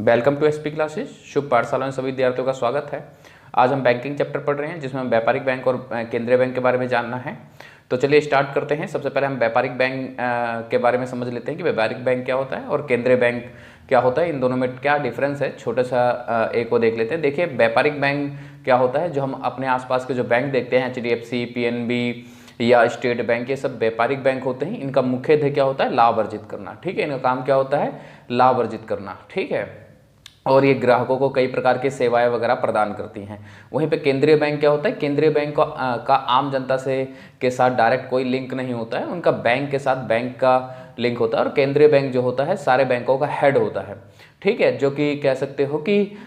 Welcome to SP classes. Shubh Pathshala में सभी विद्यार्थियों का स्वागत है। आज हम बैंकिंग चैप्टर पढ़ रहे हैं जिसमें हम व्यापारिक बैंक और केंद्रीय बैंक के बारे में जानना है। तो चलिए स्टार्ट करते हैं। सबसे पहले हम व्यापारिक बैंक के बारे में समझ लेते हैं कि व्यापारिक बैंक क्या होता है और केंद्रीय बैंक क्या होता है, इन दोनों में क्या डिफरेंस है। छोटा सा एक को देख लेते हैं। देखिए, व्यापारिक बैंक क्या होता है, जो हम अपने आसपास के जो बैंक देखते हैं HDFC, PNB या स्टेट बैंक, ये सब व्यापारिक बैंक होते हैं। इनका मुख्य ध्येय क्या होता है, लाभ अर्जित करना। ठीक है, इनका काम क्या होता है, लाभ अर्जित करना। ठीक है, और ये ग्राहकों को कई प्रकार की सेवाएं वगैरह प्रदान करती हैं। वहीं पे केंद्रीय बैंक क्या होता है, केंद्रीय बैंक का आम जनता से के साथ डायरेक्ट कोई लिंक नहीं होता है, उनका बैंक के साथ बैंक का लिंक होता है। और केंद्रीय बैंक जो होता है सारे बैंकों का हेड होता है। ठीक है, जो कि कह सकते हो कि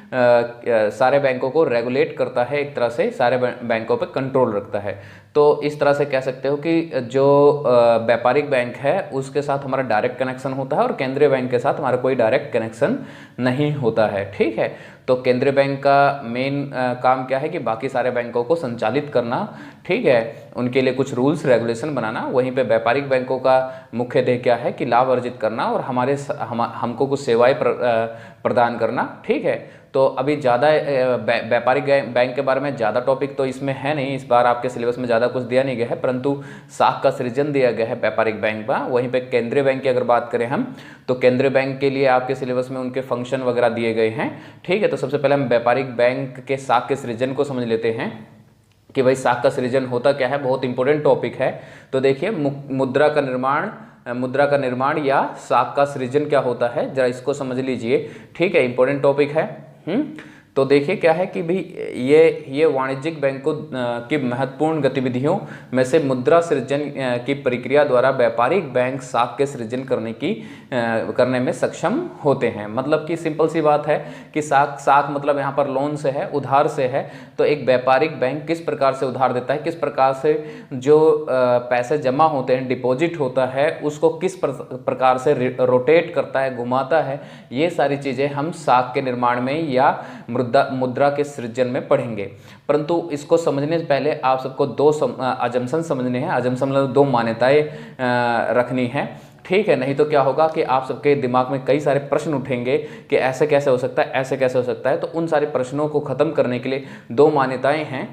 सारे बैंकों को रेगुलेट करता है, एक तरह से सारे बैंकों पे कंट्रोल रखता है। तो इस तरह से कह सकते हो कि जो व्यापारिक बैंक है उसके साथ हमारा डायरेक्ट कनेक्शन होता है और केंद्रीय बैंक के साथ हमारा कोई डायरेक्ट कनेक्शन नहीं होता है। ठीक है, तो केंद्रीय बैंक का मेन काम क्या है कि बाकी सारे बैंकों को संचालित करना। ठीक है, उनके लिए कुछ रूल्स रेगुलेशन बनाना। वहीं पे व्यापारिक बैंकों का मुख्य ध्येय क्या है कि लाभ अर्जित करना और हमको कुछ सेवाएं प्रदान करना। ठीक है, तो अभी ज़्यादा व्यापारिक बैंक के बारे में ज़्यादा टॉपिक तो इसमें है नहीं, इस बार आपके सिलेबस में ज़्यादा कुछ दिया नहीं गया है, परंतु शाख का सृजन दिया गया है व्यापारिक बैंक का। वहीं पे केंद्रीय बैंक की अगर बात करें हम, तो केंद्रीय बैंक के लिए आपके सिलेबस में उनके फंक्शन वगैरह दिए गए हैं। ठीक है, तो सबसे पहले हम व्यापारिक बैंक के शाख के सृजन को समझ लेते हैं कि भाई शाख का सृजन होता क्या है। बहुत इंपॉर्टेंट टॉपिक है। तो देखिए, मुद्रा का निर्माण या शाख का सृजन क्या होता है, जरा इसको समझ लीजिए। ठीक है, इंपॉर्टेंट टॉपिक है। तो देखिए क्या है कि भाई ये वाणिज्यिक बैंकों की महत्वपूर्ण गतिविधियों में से मुद्रा सृजन की प्रक्रिया द्वारा व्यापारिक बैंक शाख के सृजन करने में सक्षम होते हैं। मतलब कि सिंपल सी बात है कि शाख मतलब यहाँ पर लोन से है, उधार से है। तो एक व्यापारिक बैंक किस प्रकार से उधार देता है, किस प्रकार से जो पैसे जमा होते हैं, डिपॉजिट होता है, उसको किस प्रकार से रोटेट करता है, घुमाता है, ये सारी चीज़ें हम शाख के निर्माण में या मुद्रा के सृजन में पढ़ेंगे। परंतु इसको समझने से पहले आप सबको दो अजम्पशन समझने हैं। अजम्पशन मतलब दो मान्यताएं रखनी है। ठीक है, नहीं तो क्या होगा कि आप सबके दिमाग में कई सारे प्रश्न उठेंगे कि ऐसे कैसे हो सकता है, ऐसे कैसे हो सकता है। तो उन सारे प्रश्नों को खत्म करने के लिए दो मान्यताएं हैं।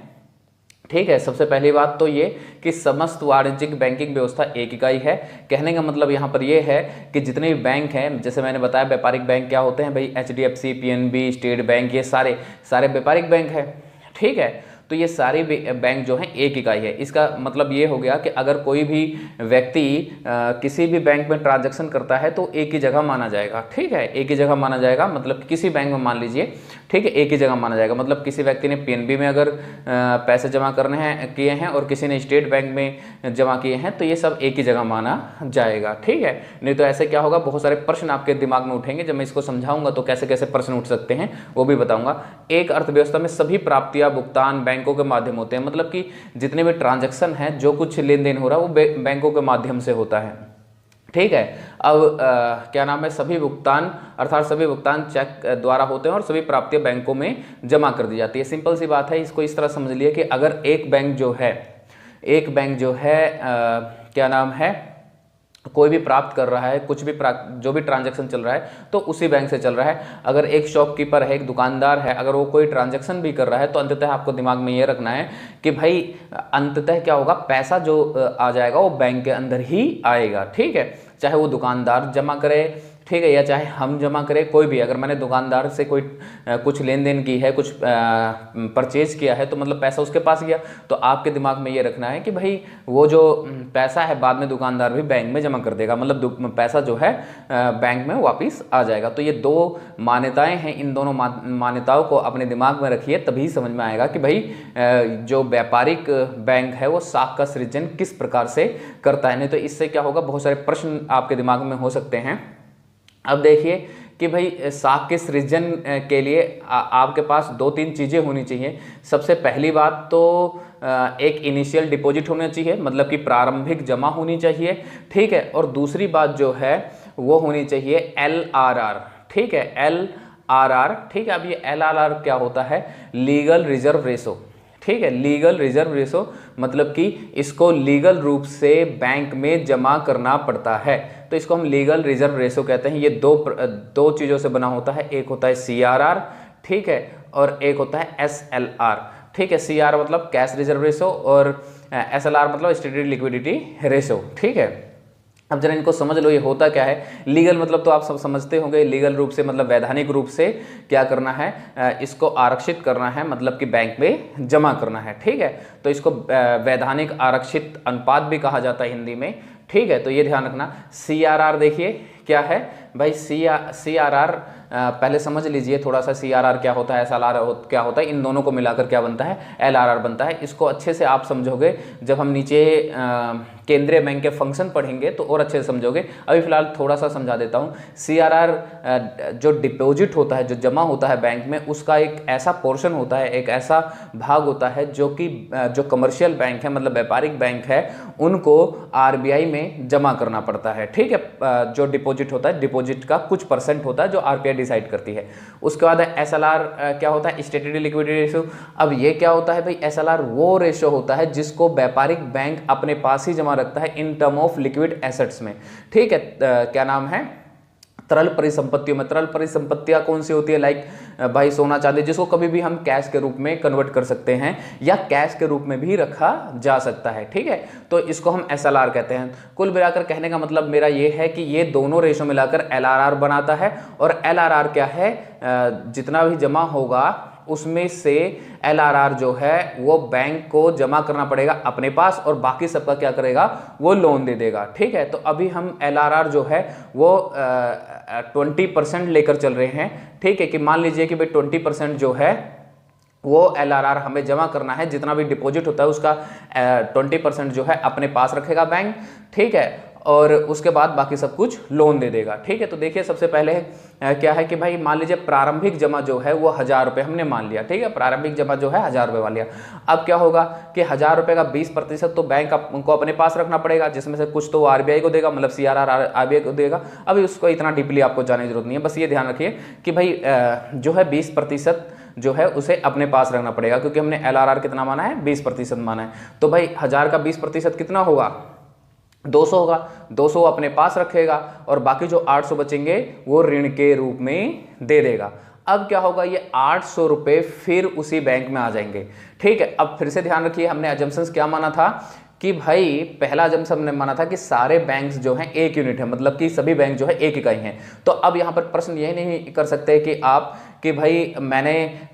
ठीक है, सबसे पहली बात तो ये कि समस्त वाणिज्यिक बैंकिंग व्यवस्था एक इकाई है। कहने का मतलब यहाँ पर ये है कि जितने भी बैंक हैं, जैसे मैंने बताया व्यापारिक बैंक क्या होते हैं भाई, HDFC, PNB, स्टेट बैंक, ये सारे व्यापारिक बैंक है। ठीक है, तो ये सारे बैंक जो हैं एक इकाई है। इसका मतलब ये हो गया कि अगर कोई भी व्यक्ति किसी भी बैंक में ट्रांजैक्शन करता है तो एक ही जगह माना जाएगा। ठीक है, एक ही जगह माना जाएगा, मतलब किसी बैंक में मान लीजिए, ठीक है, एक ही जगह माना जाएगा। मतलब किसी व्यक्ति ने PNB में अगर पैसे जमा किए हैं और किसी ने स्टेट बैंक में जमा किए हैं तो ये सब एक ही जगह माना जाएगा। ठीक है, नहीं तो ऐसे क्या होगा, बहुत सारे प्रश्न आपके दिमाग में उठेंगे। जब मैं इसको समझाऊंगा तो कैसे कैसे प्रश्न उठ सकते हैं वो भी बताऊंगा। एक अर्थव्यवस्था में सभी प्राप्तियां भुगतान बैंकों के माध्यम होते हैं। मतलब कि जितने भी ट्रांजैक्शन है, जो कुछ लेन देन हो रहा है वो बैंकों के माध्यम से होता है। ठीक है, अब क्या नाम है, सभी भुगतान अर्थात सभी भुगतान चेक द्वारा होते हैं और सभी प्राप्तियां बैंकों में जमा कर दी जाती है। सिंपल सी बात है, इसको इस तरह समझ लिए कि अगर एक बैंक जो है क्या नाम है, कोई भी प्राप्त कर रहा है, कुछ भी जो भी ट्रांजैक्शन चल रहा है तो उसी बैंक से चल रहा है। अगर एक शॉपकीपर है, एक दुकानदार है, अगर वो कोई ट्रांजैक्शन भी कर रहा है तो अंततः आपको दिमाग में ये रखना है कि भाई अंततः क्या होगा, पैसा जो आ जाएगा वो बैंक के अंदर ही आएगा। ठीक है, चाहे वो दुकानदार जमा करे, ठीक है, या चाहे हम जमा करें, कोई भी। अगर मैंने दुकानदार से कोई कुछ लेन देन की है, कुछ परचेज किया है, तो मतलब पैसा उसके पास गया। तो आपके दिमाग में ये रखना है कि भाई वो जो पैसा है बाद में दुकानदार भी बैंक में जमा कर देगा, मतलब पैसा जो है बैंक में वापस आ जाएगा। तो ये दो मान्यताएं हैं, इन दोनों मान्यताओं को अपने दिमाग में रखिए, तभी समझ में आएगा कि भाई जो व्यापारिक बैंक है वो शाख का सृजन किस प्रकार से करता है। नहीं तो इससे क्या होगा, बहुत सारे प्रश्न आपके दिमाग में हो सकते हैं। अब देखिए कि भाई शाख के सृजन के लिए आपके पास दो तीन चीज़ें होनी चाहिए। सबसे पहली बात तो एक इनिशियल डिपॉजिट होना चाहिए, मतलब कि प्रारंभिक जमा होनी चाहिए। ठीक है, और दूसरी बात जो है वो होनी चाहिए LRR। ठीक है, LRR। ठीक है, अब ये LRR क्या होता है, लीगल रिजर्व रेशो। ठीक है, लीगल रिजर्व रेशो मतलब कि इसको लीगल रूप से बैंक में जमा करना पड़ता है। तो इसको हम लीगल रिजर्व रेशो कहते हैं। ये दो चीज़ों से बना होता है, एक होता है CRR, ठीक है, और एक होता है SLR, ठीक है। CRR मतलब कैश रिजर्व रेशो और SLR मतलब स्टेटेड लिक्विडिटी रेशो, ठीक है। अब जरा इनको समझ लो, ये होता क्या है। लीगल मतलब तो आप सब समझते होंगे, लीगल रूप से मतलब वैधानिक रूप से क्या करना है, इसको आरक्षित करना है, मतलब कि बैंक में जमा करना है, ठीक है। तो इसको वैधानिक आरक्षित अनुपात भी कहा जाता है हिंदी में, ठीक है। तो ये ध्यान रखना। CRR देखिए क्या है भाई, CRR पहले समझ लीजिए थोड़ा सा, CRR क्या होता है, SLR क्या होता है, इन दोनों को मिलाकर क्या बनता है, LRR बनता है। इसको अच्छे से आप समझोगे जब हम नीचे केंद्रीय बैंक के फंक्शन पढ़ेंगे तो और अच्छे से समझोगे। अभी फिलहाल थोड़ा सा समझा देता हूँ। CRR जो डिपॉजिट होता है, जो जमा होता है बैंक में, उसका एक ऐसा पोर्शन होता है, एक ऐसा भाग होता है जो कि जो कमर्शियल बैंक है, मतलब व्यापारिक बैंक है, उनको RBI में जमा करना पड़ता है, ठीक है। जो डिपॉजिट होता है, डिपॉजिट का कुछ % होता है जो RBI डिसाइड करती है। उसके बाद SLR क्या होता है, स्टेटेड लिक्विडिटी रेशो। अब ये क्या होता है भाई, SLR वो रेशो होता है जिसको व्यापारिक बैंक अपने पास ही जमा रखता है in term of liquid assets में, ठीक है। क्या नाम है, तरल परिसंपत्तियों में। तरल परिसंपत्तियां कौन सी होती है, लाइक भाई सोना चांदी, जिसको कभी भी हम कैश के रूप में कन्वर्ट कर सकते हैं या कैश के रूप में भी रखा जा सकता है, ठीक है। तो इसको हम SLR कहते हैं। कुल मिलाकर कहने का मतलब मेरा ये है कि ये दोनों रेशो मिलाकर LRR बनाता है, और LRR क्या है, जितना भी जमा होगा उसमें से LRR जो है वो बैंक को जमा करना पड़ेगा अपने पास, और बाकी सबका क्या करेगा, वो लोन दे देगा, ठीक है। तो अभी हम LRR जो है वो 20% लेकर चल रहे हैं, ठीक है। कि मान लीजिए कि भाई 20% जो है वो LRR हमें जमा करना है, जितना भी डिपॉजिट होता है उसका 20% जो है अपने पास रखेगा बैंक, ठीक है, और उसके बाद बाकी सब कुछ लोन दे देगा, ठीक है। तो देखिए सबसे पहले क्या है कि भाई मान लीजिए प्रारंभिक जमा जो है वो 1000 रुपये हमने मान लिया, ठीक है। प्रारंभिक जमा जो है 1000 रुपये मान लिया। अब क्या होगा कि 1000 रुपये का 20% तो बैंक को अपने पास रखना पड़ेगा, जिसमें से कुछ तो वो RBI को देगा, मतलब CRR RBI को देगा। अभी उसको इतना डीपली आपको जानने की जरूरत नहीं है, बस ये ध्यान रखिए कि भाई जो है 20% जो है उसे अपने पास रखना पड़ेगा, क्योंकि हमने LRR कितना माना है, 20% माना है। तो भाई 1000 का 20% कितना होगा, 200 होगा। 200 अपने पास रखेगा और बाकी जो 800 बचेंगे वो ऋण के रूप में दे देगा। अब क्या होगा, ये 800 रुपये फिर उसी बैंक में आ जाएंगे, ठीक है। अब फिर से ध्यान रखिए, हमने अजम्पशंस क्या माना था कि भाई पहला अजम्पशन हमने माना था कि सारे बैंक्स जो हैं एक यूनिट है, मतलब कि सभी बैंक जो है एक इकाई हैं। तो अब यहाँ पर प्रश्न यही नहीं कर सकते कि आप कि भाई मैंने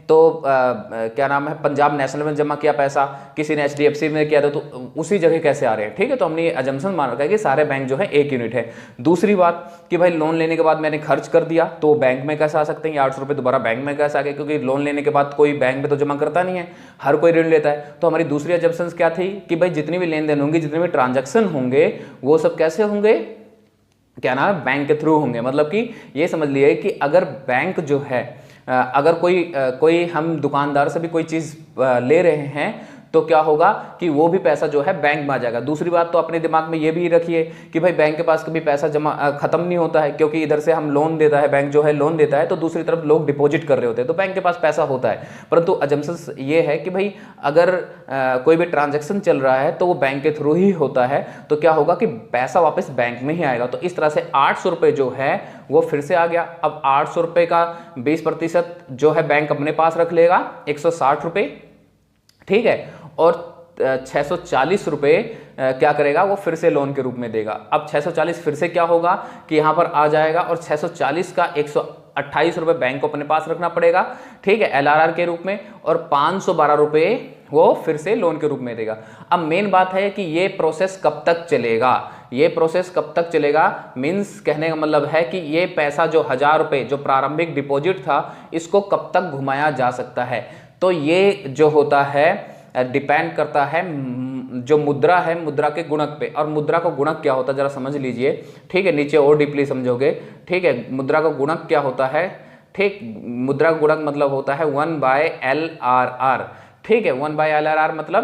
तो क्या नाम है पंजाब नेशनल में जमा किया पैसा, किसी ने HDFC में किया था, तो उसी जगह कैसे आ रहे हैं, ठीक है। तो हमने ये अजम्पशन मान रखा है कि सारे बैंक जो है एक यूनिट है। दूसरी बात कि भाई लोन लेने के बाद मैंने खर्च कर दिया, तो बैंक में कैसे आ सकते हैं, 800 रुपये दोबारा बैंक में कैसे आ गए, क्योंकि लोन लेने के बाद कोई बैंक में तो जमा करता नहीं है, हर कोई ऋण लेता है। तो हमारी दूसरी अजम्पशन क्या थी कि भाई जितनी भी लेन देन होंगी, जितने भी ट्रांजेक्शन होंगे, वो सब कैसे होंगे, क्या नाम है, बैंक के थ्रू होंगे। मतलब कि ये समझ लिए कि अगर बैंक जो है, अगर कोई हम दुकानदार से भी कोई चीज़ ले रहे हैं तो क्या होगा कि वो भी पैसा जो है बैंक में आ जाएगा। दूसरी बात तो अपने दिमाग में ये भी रखिए कि भाई बैंक के पास कभी पैसा जमा खत्म नहीं होता है, क्योंकि इधर से हम लोन देता है, बैंक जो है लोन देता है, तो दूसरी तरफ लोग डिपॉजिट कर रहे होते हैं, तो बैंक के पास पैसा होता है। परंतु अजम्पशंस ये है कि भाई अगर कोई भी ट्रांजेक्शन चल रहा है तो वो बैंक के थ्रू ही होता है, तो क्या होगा कि पैसा वापस बैंक में ही आएगा। तो इस तरह से 800 रुपये जो है वो फिर से आ गया। अब 800 रुपये का 20% जो है बैंक अपने पास रख लेगा, 160 रुपये, ठीक है, और 640 रुपये क्या करेगा, वो फिर से लोन के रूप में देगा। अब 640 फिर से क्या होगा कि यहाँ पर आ जाएगा, और 640 का 128 रुपये बैंक को अपने पास रखना पड़ेगा, ठीक है, LRR के रूप में, और 512 रुपये वो फिर से लोन के रूप में देगा। अब मेन बात है कि ये प्रोसेस कब तक चलेगा, ये प्रोसेस कब तक चलेगा, मीन्स कहने का मतलब है कि ये पैसा जो 1000 रुपये जो प्रारंभिक डिपॉजिट था, इसको कब तक घुमाया जा सकता है। तो ये जो होता है डिपेंड करता है जो मुद्रा है, मुद्रा के गुणक पे। और मुद्रा का गुणक क्या होता है जरा समझ लीजिए, ठीक है, नीचे और डीपली समझोगे, ठीक है। मुद्रा का गुणक क्या होता है, ठीक, मुद्रा का गुणक मतलब होता है 1/LRR, ठीक है। 1/LRR मतलब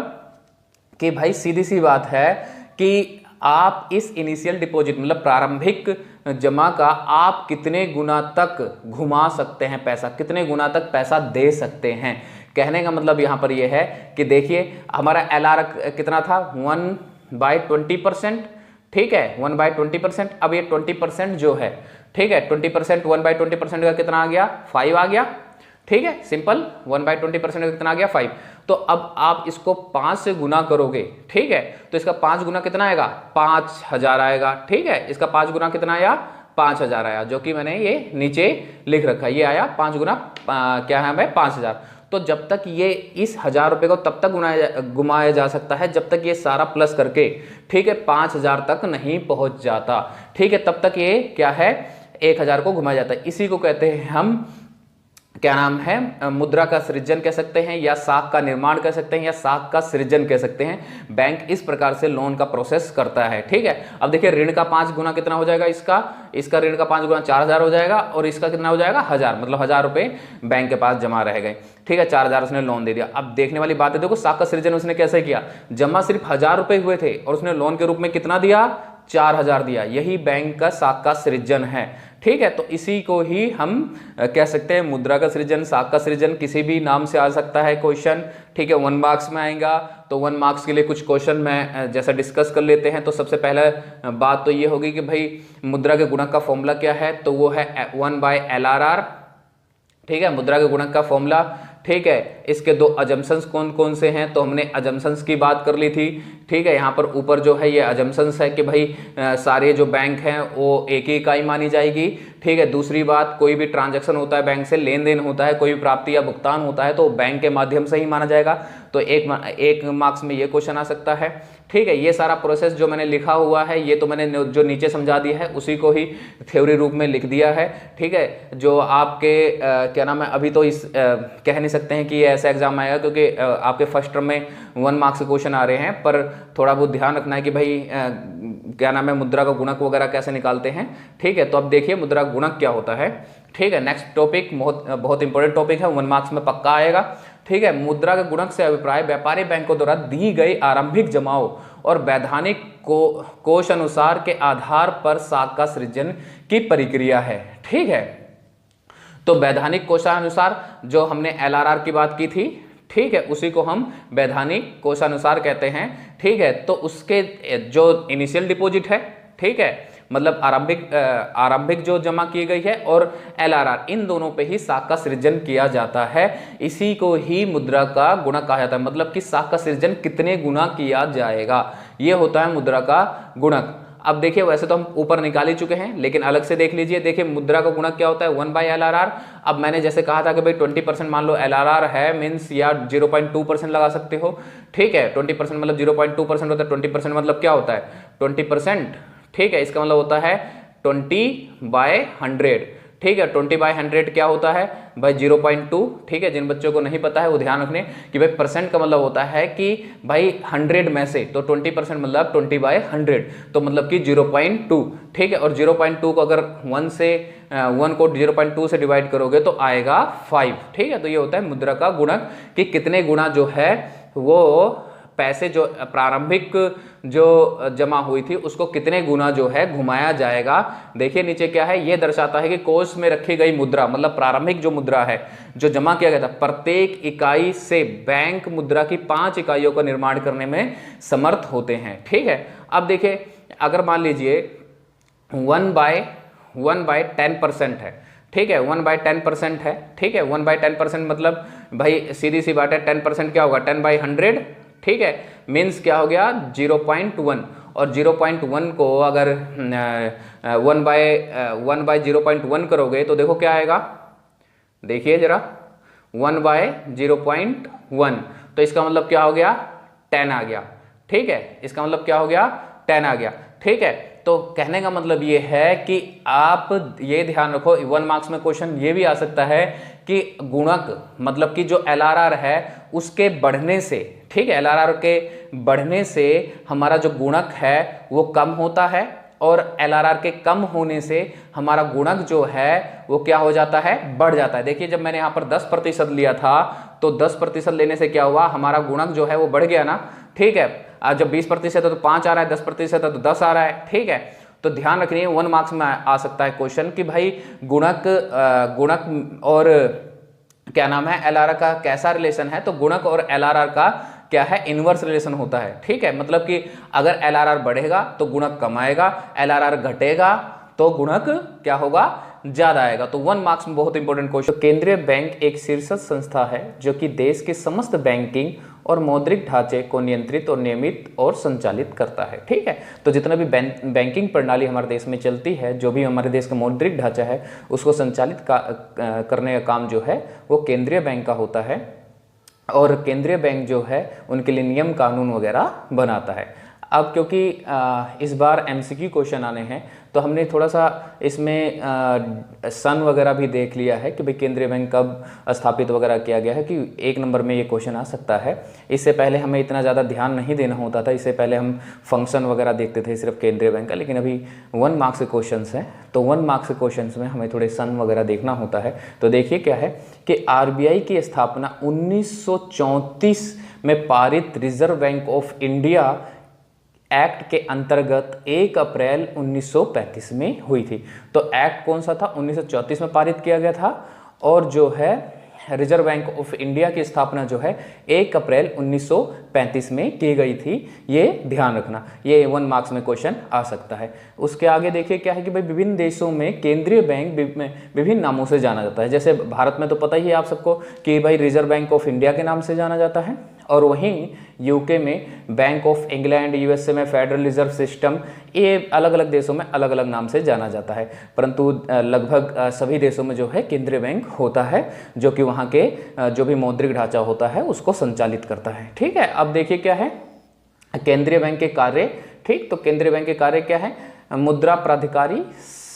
कि भाई सीधी सी बात है कि आप इस इनिशियल डिपॉजिट मतलब प्रारंभिक जमा का आप कितने गुना तक घुमा सकते हैं पैसा, कितने गुना तक पैसा दे सकते हैं। कहने का मतलब यहाँ पर यह है कि देखिए हमारा LR कितना था, 1/20%, ठीक है 1/20%। अब ये 20% जो है, ठीक है 20%, 1/20% का कितना आ गया 5 आ गया, ठीक है सिंपल 1/20% का कितना आ गया 5। तो अब आप इसको 5 से गुना करोगे, ठीक है, तो इसका 5 गुना कितना आएगा 5000 आएगा, ठीक है, इसका 5 गुना कितना आया 5000 आया, जो कि मैंने ये नीचे लिख रखा है, ये आया 5 गुना क्या है भाई 5000। तो जब तक ये इस 1000 रुपये को तब तक घुमाया जा सकता है जब तक ये सारा प्लस करके, ठीक है 5000 तक नहीं पहुंच जाता, ठीक है, तब तक ये क्या है 1000 को घुमाया जाता है। इसी को कहते हैं हम क्या नाम है मुद्रा का सृजन कह सकते हैं, या साख का निर्माण कह सकते हैं, या साख का सृजन कह सकते हैं। बैंक इस प्रकार से लोन का प्रोसेस करता है, ठीक है। अब देखिए ऋण का 5 गुना कितना हो जाएगा, इसका ऋण का 5 गुना 4000 हो जाएगा, और इसका कितना हो जाएगा 1000, मतलब 1000 रुपये बैंक के पास जमा रह गए, ठीक है, 4000 उसने लोन दे दिया। अब देखने वाली बात है, देखो साख का सृजन उसने कैसे किया, जमा सिर्फ 1000 रुपये हुए थे और उसने लोन के रूप में कितना दिया 4000 दिया, यही बैंक का साख का सृजन है, ठीक है। तो इसी को ही हम कह सकते हैं मुद्रा का सृजन, साख का सृजन, किसी भी नाम से आ सकता है क्वेश्चन, ठीक है 1 मार्क्स में आएगा। तो 1 मार्क्स के लिए कुछ क्वेश्चन में जैसा डिस्कस कर लेते हैं। तो सबसे पहला बात तो ये होगी कि भाई मुद्रा के गुणक का फॉर्मूला क्या है, तो वो है 1/LRR, ठीक है, मुद्रा के गुणक का फॉर्मूला, ठीक है। इसके दो अजम्पशंस कौन कौन से हैं, तो हमने अजम्पशंस की बात कर ली थी, ठीक है। यहाँ पर ऊपर जो है ये अजम्पशंस है कि भाई सारे जो बैंक हैं वो एक ही इकाई मानी जाएगी, ठीक है। दूसरी बात, कोई भी ट्रांजैक्शन होता है बैंक से, लेन देन होता है, कोई भी प्राप्ति या भुगतान होता है तो बैंक के माध्यम से ही माना जाएगा। तो एक मार्क्स में ये क्वेश्चन आ सकता है, ठीक है। ये सारा प्रोसेस जो मैंने लिखा हुआ है ये तो मैंने जो नीचे समझा दिया है उसी को ही थ्योरी रूप में लिख दिया है, ठीक है। जो आपके क्या नाम है, अभी तो कह नहीं सकते हैं कि ये ऐसा एग्जाम आएगा क्योंकि आपके फर्स्ट टर्म में 1 मार्क्स के क्वेश्चन आ रहे हैं, पर थोड़ा बहुत ध्यान रखना है कि भाई क्या नाम है मुद्रा का गुणक वगैरह कैसे निकालते हैं, ठीक है। तो अब देखिए मुद्रा गुणक क्या होता है, ठीक है। नेक्स्ट टॉपिक बहुत इंपॉर्टेंट टॉपिक है, 1 मार्क्स में पक्का आएगा, ठीक है। मुद्रा के गुणक से अभिप्राय व्यापारी बैंकों द्वारा दी गई आरंभिक जमाओं और वैधानिक कोष अनुसार के आधार पर साख का सृजन की प्रक्रिया है, ठीक है। तो वैधानिक कोषानुसार जो हमने LRR की बात की थी, ठीक है, उसी को हम वैधानिक कोषानुसार कहते हैं, ठीक है। तो उसके जो इनिशियल डिपॉजिट है, ठीक है, मतलब आरंभिक जो जमा की गई है, और LRR, इन दोनों पे ही साख का सृजन किया जाता है। इसी को ही मुद्रा का गुणक कहा जाता है, मतलब कि साख का सृजन कितने गुना किया जाएगा, ये होता है मुद्रा का गुणक। अब देखिए वैसे तो हम ऊपर निकाल ही चुके हैं, लेकिन अलग से देख लीजिए। देखिए मुद्रा का गुणक क्या होता है 1/LRR। अब मैंने जैसे कहा था कि भाई 20% मान लो LRR है मीन्स, या 0.2% लगा सकते हो, ठीक है। 20% मतलब 0.2% होता है, 20% मतलब क्या होता है 20%, ठीक है। इसका मतलब होता है 20/100, ठीक है। 20/100 क्या होता है भाई 0.2, ठीक है। जिन बच्चों को नहीं पता है वो ध्यान रखने कि भाई परसेंट का मतलब होता है कि भाई 100 में से, तो 20% मतलब 20/100, तो मतलब कि 0.2, ठीक है। और 0.2 को अगर 1 को 0.2 से डिवाइड करोगे तो आएगा 5, ठीक है। तो ये होता है मुद्रा का गुणक कि कितने गुना जो है वो पैसे जो प्रारंभिक जो जमा हुई थी उसको कितने गुना जो है घुमाया जाएगा। देखिए नीचे क्या है, ये दर्शाता है कि कोष में रखी गई मुद्रा, मतलब प्रारंभिक जो मुद्रा है जो जमा किया गया था, प्रत्येक इकाई से बैंक मुद्रा की 5 इकाइयों का निर्माण करने में समर्थ होते हैं, ठीक है। अब देखिए अगर मान लीजिए 1/10% है, ठीक है, 1/10% है, ठीक है। 1/10% मतलब भाई सीधी सी बात है, 10% क्या होगा 10/100, ठीक है, मीन्स क्या हो गया 0.1, और 0.1 को अगर 1/0.1 करोगे तो देखो क्या आएगा, देखिए जरा 1/0.1, तो इसका मतलब क्या हो गया 10 आ गया, ठीक है। इसका मतलब क्या हो गया 10 आ गया, ठीक है। तो कहने का मतलब ये है कि आप ये ध्यान रखो, 1 मार्क्स में क्वेश्चन ये भी आ सकता है कि गुणक मतलब कि जो LRR है उसके बढ़ने से, ठीक है, LRR के बढ़ने से हमारा जो गुणक है वो कम होता है, और LRR के कम होने से हमारा गुणक जो है वो क्या हो जाता है बढ़ जाता है। देखिए जब मैंने यहाँ पर 10% लिया था तो 10% लेने से क्या हुआ, हमारा गुणक जो है वो बढ़ गया ना, ठीक है। आज जब 20% है तो 5 आ रहा है, 10% है तो 10 आ रहा है, ठीक है। तो ध्यान रखिए 1 मार्क्स में आ सकता है क्वेश्चन कि भाई गुणक और क्या नाम है LRR का कैसा रिलेशन है। तो गुणक और LRR का क्या है, इनवर्स रिलेशन होता है। ठीक है, मतलब कि अगर LRR बढ़ेगा तो गुणक कम आएगा, LRR घटेगा तो गुणक क्या होगा, ज्यादा आएगा। तो 1 मार्क्स में बहुत इंपॉर्टेंट क्वेश्चन। तो केंद्रीय बैंक एक शीर्ष संस्था है जो कि देश के समस्त बैंकिंग और मौद्रिक ढांचे को नियंत्रित और नियमित और संचालित करता है। ठीक है, तो जितना भी बैंकिंग प्रणाली हमारे देश में चलती है, जो भी हमारे देश का मौद्रिक ढांचा है, उसको संचालित करने का काम जो है वो केंद्रीय बैंक का होता है। और केंद्रीय बैंक जो है उनके लिए नियम कानून वगैरह बनाता है। अब क्योंकि इस बार MCQ क्वेश्चन आने हैं तो हमने थोड़ा सा इसमें सन वगैरह भी देख लिया है कि भाई केंद्रीय बैंक कब स्थापित वगैरह किया गया है, कि 1 नंबर में ये क्वेश्चन आ सकता है। इससे पहले हमें इतना ज़्यादा ध्यान नहीं देना होता था, इससे पहले हम फंक्शन वगैरह देखते थे सिर्फ केंद्रीय बैंक का, लेकिन अभी 1 मार्क्स के क्वेश्चन हैं तो 1 मार्क्स के क्वेश्चन में हमें थोड़े सन वगैरह देखना होता है। तो देखिए क्या है कि RBI की स्थापना 1934 में पारित reserve bank of India act के अंतर्गत 1 अप्रैल 1935 में हुई थी। तो एक्ट कौन सा था, 1934 में पारित किया गया था, और जो है रिजर्व बैंक ऑफ इंडिया की स्थापना जो है 1 अप्रैल 1935 में की गई थी। ये ध्यान रखना, ये 1 मार्क्स में क्वेश्चन आ सकता है। उसके आगे देखिए क्या है कि भाई विभिन्न देशों में केंद्रीय बैंक विभिन्न नामों से जाना जाता है। जैसे भारत में तो पता ही है आप सबको कि भाई रिजर्व बैंक ऑफ इंडिया के नाम से जाना जाता है, और वहीं यूके में बैंक ऑफ इंग्लैंड, USA में फेडरल रिजर्व सिस्टम, ये अलग अलग देशों में अलग अलग नाम से जाना जाता है। परंतु लगभग सभी देशों में जो है केंद्रीय बैंक होता है, जो कि वहाँ के जो भी मौद्रिक ढांचा होता है उसको संचालित करता है। ठीक है, अब देखिए क्या है केंद्रीय बैंक के कार्य। ठीक, तो केंद्रीय बैंक के कार्य क्या है, मुद्रा प्राधिकारी,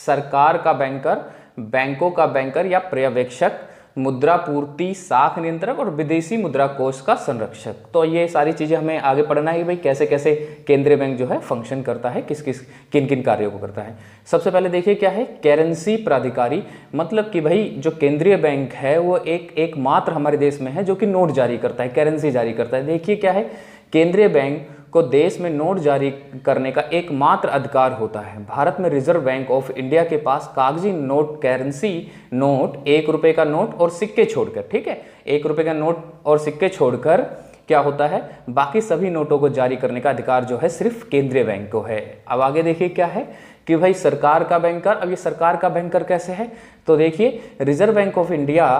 सरकार का बैंकर, बैंकों का बैंकर या पर्यवेक्षक, मुद्रा पूर्ति, साख नियंत्रक और विदेशी मुद्रा कोष का संरक्षक। तो ये सारी चीजें हमें आगे पढ़ना है भाई कैसे कैसे केंद्रीय बैंक जो है फंक्शन करता है, किन किन कार्यों को करता है। सबसे पहले देखिए क्या है करेंसी प्राधिकारी, मतलब कि भाई जो केंद्रीय बैंक है वो एकमात्र हमारे देश में है जो कि नोट जारी करता है, करेंसी जारी करता है। देखिए क्या है, केंद्रीय बैंक को देश में नोट जारी करने का एकमात्र अधिकार होता है। भारत में रिजर्व बैंक ऑफ इंडिया के पास कागजी नोट, करेंसी नोट, 1 रुपए का नोट और सिक्के छोड़कर, ठीक है, 1 रुपए का नोट और सिक्के छोड़कर क्या होता है, बाकी सभी नोटों को जारी करने का अधिकार जो है सिर्फ केंद्रीय बैंक को है। अब आगे देखिए क्या है कि भाई सरकार का बैंकर। अब ये सरकार का बैंकर कैसे है, तो देखिए रिजर्व बैंक ऑफ इंडिया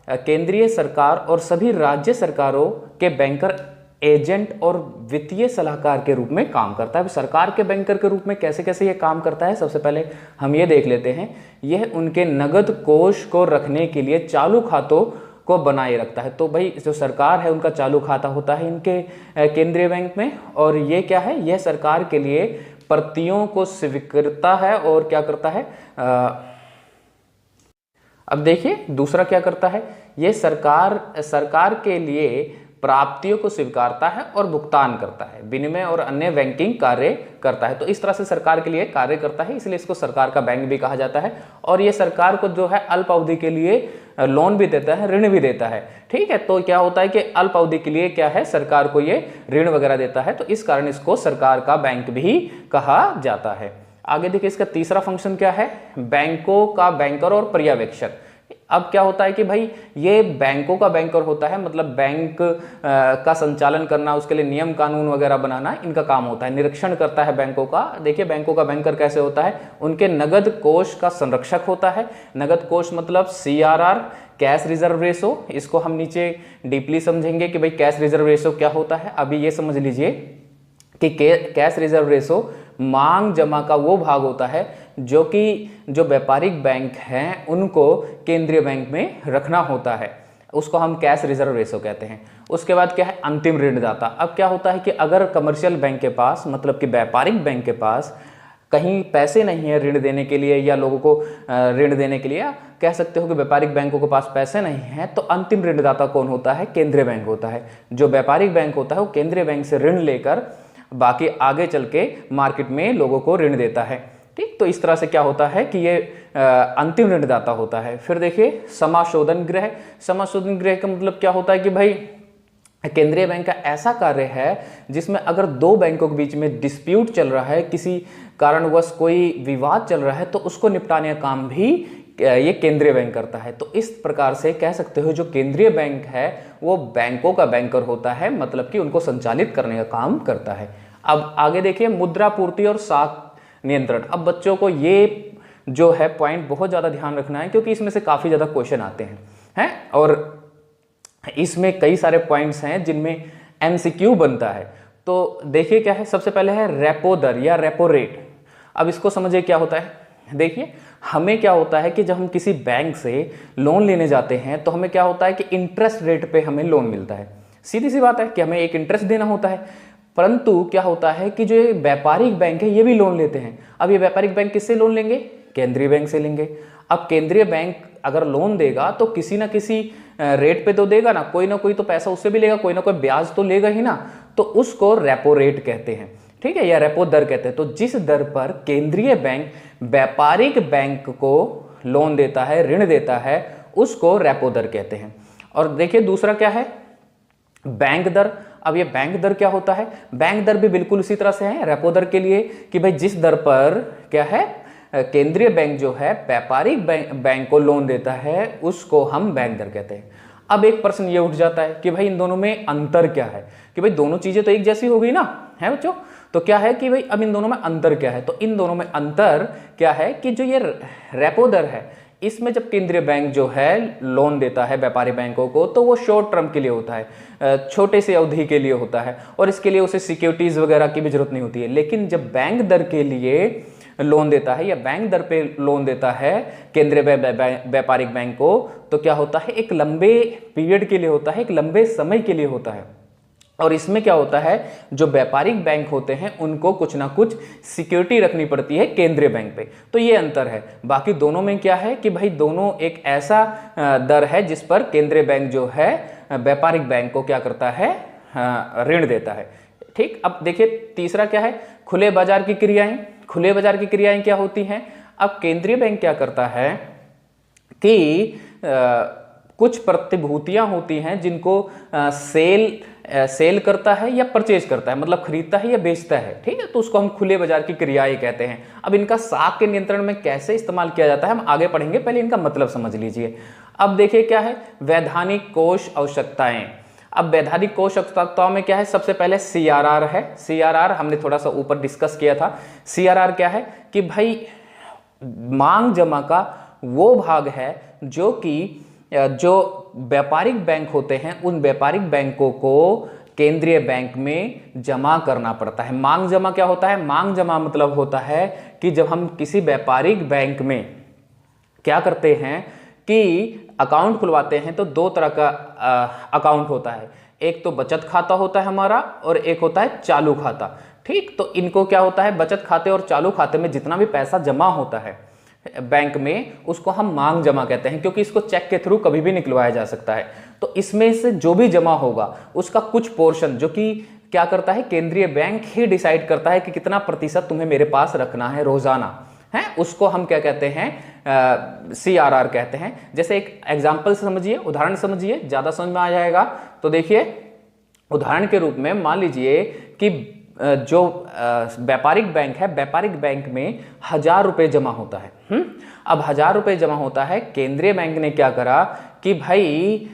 केंद्रीय सरकार और सभी राज्य सरकारों के बैंकर, एजेंट और वित्तीय सलाहकार के रूप में काम करता है। सरकार के बैंकर के रूप में कैसे कैसे ये काम करता है, सबसे पहले हम ये देख लेते हैं। यह उनके नगद कोष को रखने के लिए चालू खातों को बनाए रखता है। तो भाई जो सरकार है उनका चालू खाता होता है इनके केंद्रीय बैंक में, और ये क्या है, यह सरकार के लिए प्रतियों को स्वीकृता है और क्या करता है। अब देखिए दूसरा क्या करता है, ये सरकार के लिए प्राप्तियों को स्वीकारता है और भुगतान करता है, विनिमय और अन्य बैंकिंग कार्य करता है। तो इस तरह से सरकार के लिए कार्य करता है, इसलिए इसको सरकार का बैंक भी कहा जाता है। और ये सरकार को जो है अल्प अवधि के लिए लोन भी देता है, ऋण भी देता है। ठीक है, तो क्या होता है कि अल्प अवधि के लिए क्या है, सरकार को ये ऋण वगैरह देता है, तो इस कारण इसको सरकार का बैंक भी कहा जाता है। आगे देखिए इसका तीसरा फंक्शन क्या है, बैंकों का बैंकर और पर्यवेक्षक। अब क्या होता है कि भाई ये बैंकों का बैंकर होता है, मतलब बैंक का संचालन करना, उसके लिए नियम कानून वगैरह बनाना इनका काम होता है, निरीक्षण करता है बैंकों का। देखिए बैंकों का बैंकर कैसे होता है, उनके नगद कोष का संरक्षक होता है। नगद कोष मतलब CRR, कैश रिजर्व रेशो, इसको हम नीचे डीपली समझेंगे कि भाई कैश रिजर्व रेशो क्या होता है। अभी ये समझ लीजिए कि कैश रिजर्व रेशो मांग जमा का वो भाग होता है जो कि जो व्यापारिक बैंक हैं उनको केंद्रीय बैंक में रखना होता है, उसको हम कैश रिजर्व रेशो कहते हैं। उसके बाद क्या है, अंतिम ऋणदाता। अब क्या होता है कि अगर कमर्शियल बैंक के पास, मतलब कि व्यापारिक बैंक के पास कहीं पैसे नहीं है ऋण देने के लिए, या लोगों को ऋण देने के लिए, कह सकते हो कि व्यापारिक बैंकों के पास पैसे नहीं है, तो अंतिम ऋणदाता कौन होता है, केंद्रीय बैंक होता है। जो व्यापारिक बैंक होता है वो केंद्रीय बैंक से ऋण लेकर बाकी आगे चल के मार्केट में लोगों को ऋण देता है। ठीक, तो इस तरह से क्या होता है कि ये अंतिम ऋणदाता होता है। फिर देखिए समाशोधन गृह। समाशोधन गृह का मतलब क्या होता है कि भाई केंद्रीय बैंक का ऐसा कार्य है जिसमें अगर दो बैंकों के बीच में डिस्प्यूट चल रहा है, किसी कारणवश कोई विवाद चल रहा है, तो उसको निपटाने का काम भी ये केंद्रीय बैंक करता है। तो इस प्रकार से कह सकते हो जो केंद्रीय बैंक है वो बैंकों का बैंकर होता है, मतलब कि उनको संचालित करने का काम करता है। अब आगे देखिए मुद्रापूर्ति और साख नियंत्रण। अब बच्चों को ये जो है पॉइंट बहुत ज़्यादा ध्यान रखना है, क्योंकि इसमें से काफ़ी ज़्यादा क्वेश्चन आते हैं और इसमें कई सारे पॉइंट्स हैं जिनमें MCQ बनता है। तो देखिए क्या है, सबसे पहले है रेपो दर या रेपो रेट। अब इसको समझिए क्या होता है। देखिए हमें क्या होता है कि जब हम किसी बैंक से लोन लेने जाते हैं तो हमें क्या होता है कि इंटरेस्ट रेट पे हमें लोन मिलता है। सीधी सी बात है कि हमें एक इंटरेस्ट देना होता है। परंतु क्या होता है कि जो ये व्यापारिक बैंक है ये भी लोन लेते हैं। अब ये व्यापारिक बैंक किससे लोन लेंगे? केंद्रीय बैंक से लेंगे। अब केंद्रीय बैंक अगर लोन देगा तो किसी ना किसी रेट पे तो देगा ना कोई तो पैसा उससे भी लेगा, कोई ना कोई ब्याज तो लेगा ही ना। तो उसको रेपो रेट कहते हैं, ठीक है, या रेपो दर कहते हैं। तो जिस दर पर केंद्रीय बैंक व्यापारिक बैंक को लोन देता है, ऋण देता है, उसको रेपो दर कहते हैं। और देखिए दूसरा क्या है, बैंक दर। अब ये बैंक दर क्या होता है? बैंक दर भी बिल्कुल उसी तरह से है रेपो दर के लिए कि भाई जिस दर पर क्या है केंद्रीय बैंक जो है व्यापारिक बैंक को लोन देता है उसको हम बैंक दर कहते हैं। अब एक प्रश्न ये उठ जाता है कि भाई इन दोनों में अंतर क्या है, कि भाई दोनों चीजें तो एक जैसी हो गई ना, है बच्चों। तो क्या है कि भाई अब इन दोनों में अंतर क्या है? तो इन दोनों में अंतर क्या है कि जो ये रेपो दर है इसमें जब केंद्रीय बैंक जो है लोन देता है व्यापारी बैंकों को तो वो शॉर्ट टर्म के लिए होता है, छोटे से अवधि के लिए होता है और इसके लिए उसे सिक्योरिटीज वगैरह की भी जरूरत नहीं होती है। लेकिन जब बैंक दर के लिए लोन देता है या बैंक दर पे लोन देता है केंद्रीय व्यापारिक बैंक को, तो क्या होता है एक लंबे पीरियड के लिए होता है, एक लंबे समय के लिए होता है। और इसमें क्या होता है जो व्यापारिक बैंक होते हैं उनको कुछ ना कुछ सिक्योरिटी रखनी पड़ती है केंद्रीय बैंक पे। तो ये अंतर है। बाकी दोनों में क्या है कि भाई दोनों एक ऐसा दर है जिस पर केंद्रीय बैंक जो है व्यापारिक बैंक को क्या करता है, ऋण देता है। ठीक, अब देखिए तीसरा क्या है, खुले बाजार की क्रियाएं। खुले बाजार की क्रियाएं क्या होती हैं? अब केंद्रीय बैंक क्या करता है कि कुछ प्रतिभूतियां होती हैं जिनको सेल करता है या परचेज करता है, मतलब खरीदता है या बेचता है, ठीक है, तो उसको हम खुले बाजार की क्रियाएं कहते हैं। अब इनका साख के नियंत्रण में कैसे इस्तेमाल किया जाता है हम आगे पढ़ेंगे, पहले इनका मतलब समझ लीजिए। अब देखिए क्या है वैधानिक कोष आवश्यकताएं। अब वैधानिक कोष आवश्यकताओं में क्या है, सबसे पहले CRR है। CRR हमने थोड़ा सा ऊपर डिस्कस किया था। CRR क्या है कि भाई मांग जमा का वो भाग है जो कि जो व्यापारिक बैंक होते हैं उन व्यापारिक बैंकों को केंद्रीय बैंक में जमा करना पड़ता है। मांग जमा क्या होता है? मांग जमा मतलब होता है कि जब हम किसी व्यापारिक बैंक में क्या करते हैं कि अकाउंट खुलवाते हैं तो दो तरह का अकाउंट होता है। एक तो बचत खाता होता है हमारा और एक होता है चालू खाता। ठीक, तो इनको क्या होता है बचत खाते और चालू खाते में जितना भी पैसा जमा होता है बैंक में उसको हम मांग जमा कहते हैं, क्योंकि इसको चेक के थ्रू कभी भी निकलवाया जा सकता है। तो इसमें से जो भी जमा होगा उसका कुछ पोर्शन जो कि क्या करता है केंद्रीय बैंक ही डिसाइड करता है कि कितना प्रतिशत तुम्हें मेरे पास रखना है रोजाना, है, उसको हम क्या कहते हैं CRR कहते हैं। जैसे एक एग्जांपल समझिए, उदाहरण समझिए, ज्यादा समझ में आ जाएगा। तो देखिए उदाहरण के रूप में मान लीजिए कि जो व्यापारिक बैंक है, व्यापारिक बैंक में 1000 रुपए जमा होता है। अब 1000 रुपए जमा होता है, केंद्रीय बैंक ने क्या करा कि भाई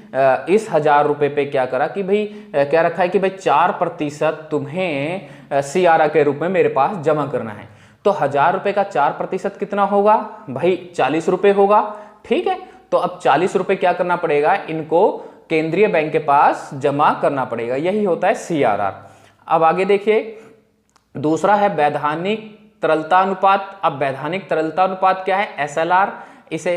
इस 1000 रुपए पे क्या करा कि भाई क्या रखा है कि भाई 4% तुम्हें CRR के रूप में मेरे पास जमा करना है। तो 1000 रुपए का 4% कितना होगा भाई? 40 रुपए होगा। ठीक है, तो अब 40 रुपए क्या करना पड़ेगा, इनको केंद्रीय बैंक के पास जमा करना पड़ेगा। यही होता है CRR। अब आगे देखिए दूसरा है वैधानिक तरलता अनुपात। अब वैधानिक तरलता अनुपात क्या है? SLR। इसे